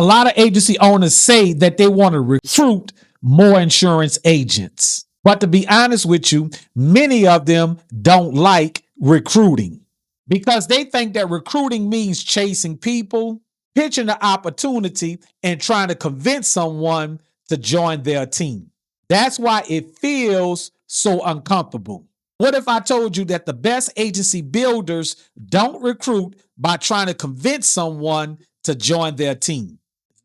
A lot of agency owners say that they want to recruit more insurance agents. But to be honest with you, many of them don't like recruiting because they think that recruiting means chasing people, pitching the opportunity, and trying to convince someone to join their team. That's why it feels so uncomfortable. What if I told you that the best agency builders don't recruit by trying to convince someone to join their team?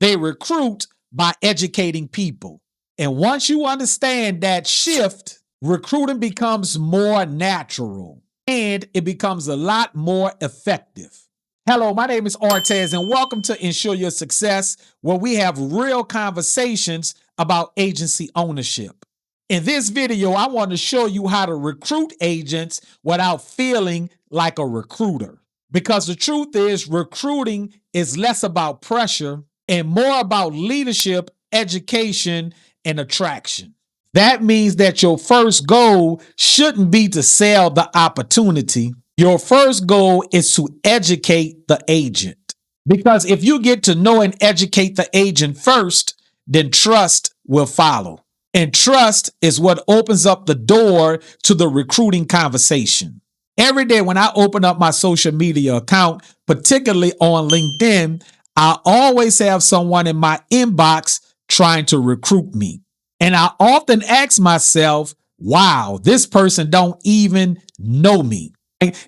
They recruit by educating people. And once you understand that shift, recruiting becomes more natural and it becomes a lot more effective. Hello, my name is Ortez, and welcome to Ensure Your Success, where we have real conversations about agency ownership. In this video, I want to show you how to recruit agents without feeling like a recruiter. Because the truth is, recruiting is less about pressure and more about leadership, education, and attraction. That means that your first goal shouldn't be to sell the opportunity. Your first goal is to educate the agent. Because if you get to know and educate the agent first, then trust will follow. And trust is what opens up the door to the recruiting conversation. Every day when I open up my social media account, particularly on LinkedIn, I always have someone in my inbox trying to recruit me. And I often ask myself, wow, this person don't even know me.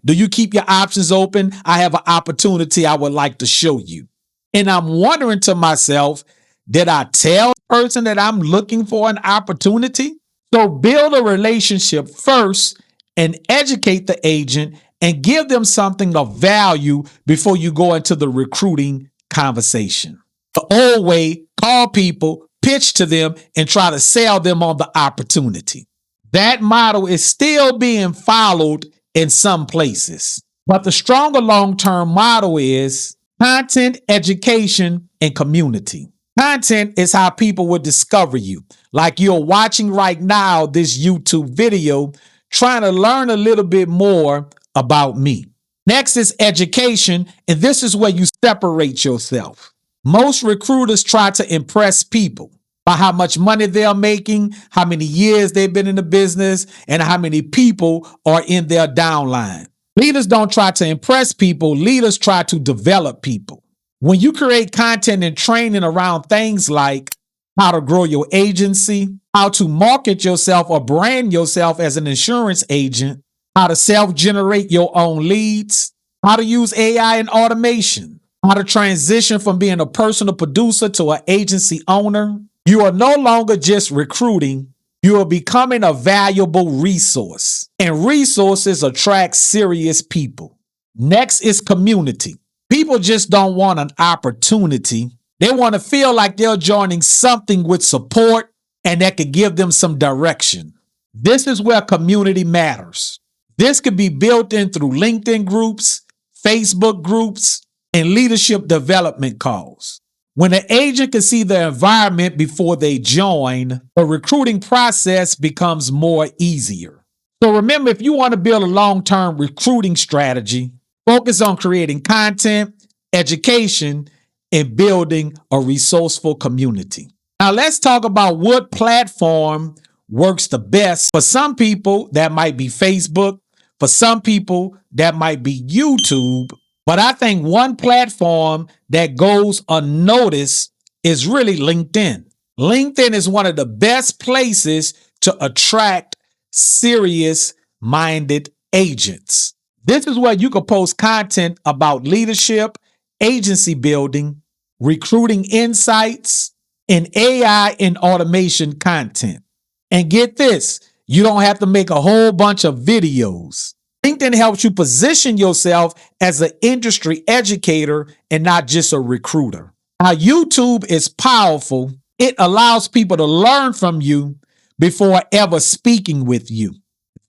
Do you keep your options open? I have an opportunity I would like to show you. And I'm wondering to myself, did I tell the person that I'm looking for an opportunity? So build a relationship first and educate the agent and give them something of value before you go into the recruiting conversation. The old way, call people, pitch to them, and try to sell them on the opportunity. That model is still being followed in some places. But the stronger long-term model is content, education, and community. Content is how people will discover you. Like you're watching right now this YouTube video, trying to learn a little bit more about me. Next is education, and this is where you separate yourself. Most recruiters try to impress people by how much money they're making, how many years they've been in the business, and how many people are in their downline. Leaders don't try to impress people. Leaders try to develop people. When you create content and training around things like how to grow your agency, how to market yourself or brand yourself as an insurance agent, how to self-generate your own leads, how to use AI and automation, how to transition from being a personal producer to an agency owner, you are no longer just recruiting, you are becoming a valuable resource. And resources attract serious people. Next is community. People just don't want an opportunity. They want to feel like they're joining something with support and that could give them some direction. This is where community matters. This could be built in through LinkedIn groups, Facebook groups, and leadership development calls. When an agent can see the environment before they join, the recruiting process becomes more easier. So remember, if you want to build a long-term recruiting strategy, focus on creating content, education, and building a resourceful community. Now let's talk about what platform works the best. For some people, that might be Facebook. For some people, that might be YouTube. But I think one platform that goes unnoticed is really LinkedIn. LinkedIn is one of the best places to attract serious-minded agents. This is where you can post content about leadership, agency building, recruiting insights, and AI and automation content. And get this, you don't have to make a whole bunch of videos. LinkedIn helps you position yourself as an industry educator and not just a recruiter. Now, YouTube is powerful. It allows people to learn from you before ever speaking with you.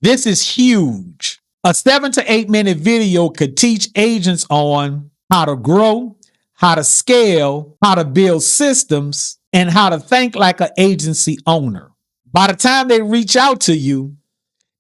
This is huge. A 7 to 8 minute video could teach agents on how to grow, how to scale, how to build systems, and how to think like an agency owner. By the time they reach out to you,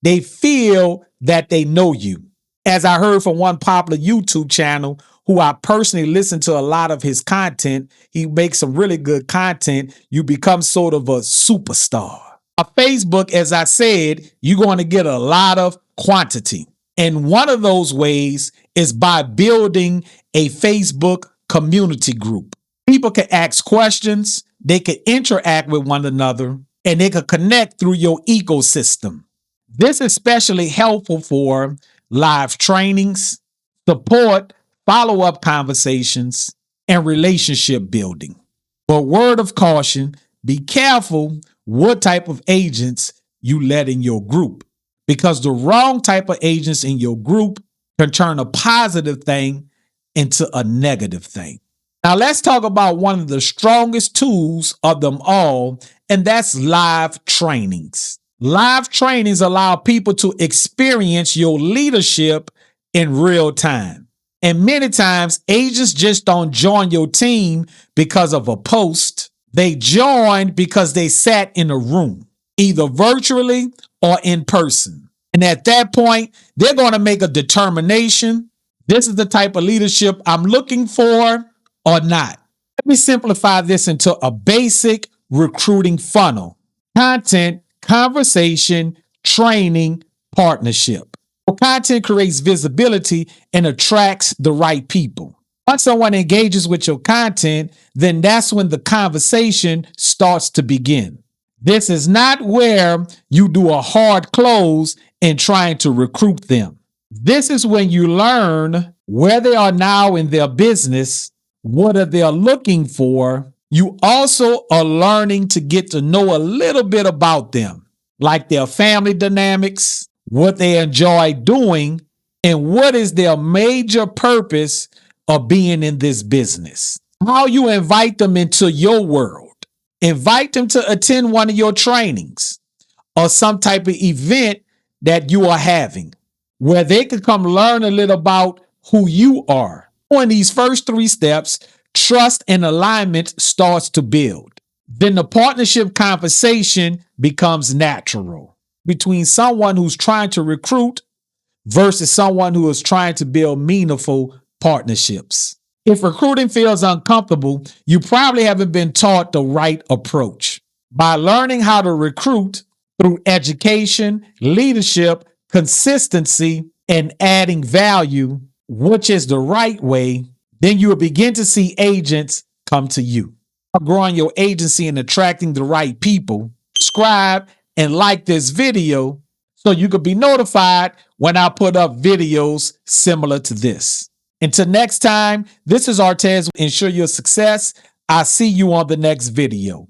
they feel that they know you. As I heard from one popular YouTube channel who I personally listen to a lot of his content. He makes some really good content. You become sort of a superstar. On Facebook, as I said, you're going to get a lot of quantity. And one of those ways is by building a Facebook community group. People can ask questions, they can interact with one another, and they can connect through your ecosystem. This is especially helpful for live trainings, support, follow-up conversations, and relationship building. But word of caution, be careful what type of agents you let in your group, because the wrong type of agents in your group can turn a positive thing into a negative thing. Now let's talk about one of the strongest tools of them all, and that's live trainings. Live trainings allow people to experience your leadership in real time. And many times, agents just don't join your team because of a post. They joined because they sat in a room, either virtually or in person. And at that point, they're going to make a determination. This is the type of leadership I'm looking for or not. Let me simplify this into a basic recruiting funnel: content, conversation, training, partnership. Well, content creates visibility and attracts the right people. Once someone engages with your content, then that's when the conversation starts to begin. This is not where you do a hard close in trying to recruit them. This is when you learn where they are now in their business, what are they looking for. You also are learning to get to know a little bit about them, like their family dynamics, what they enjoy doing, and what is their major purpose of being in this business. How you invite them into your world. Invite them to attend one of your trainings or some type of event that you are having, where they can come learn a little about who you are. In these first 3 steps, trust and alignment starts to build. Then the partnership conversation becomes natural between someone who's trying to recruit versus someone who is trying to build meaningful partnerships. If recruiting feels uncomfortable, you probably haven't been taught the right approach. By learning how to recruit through education, leadership, consistency, and adding value, which is the right way, then you will begin to see agents come to you. Growing your agency and attracting the right people, subscribe and like this video so you can be notified when I put up videos similar to this. Until next time, this is Artez. Ensure your success. I'll see you on the next video.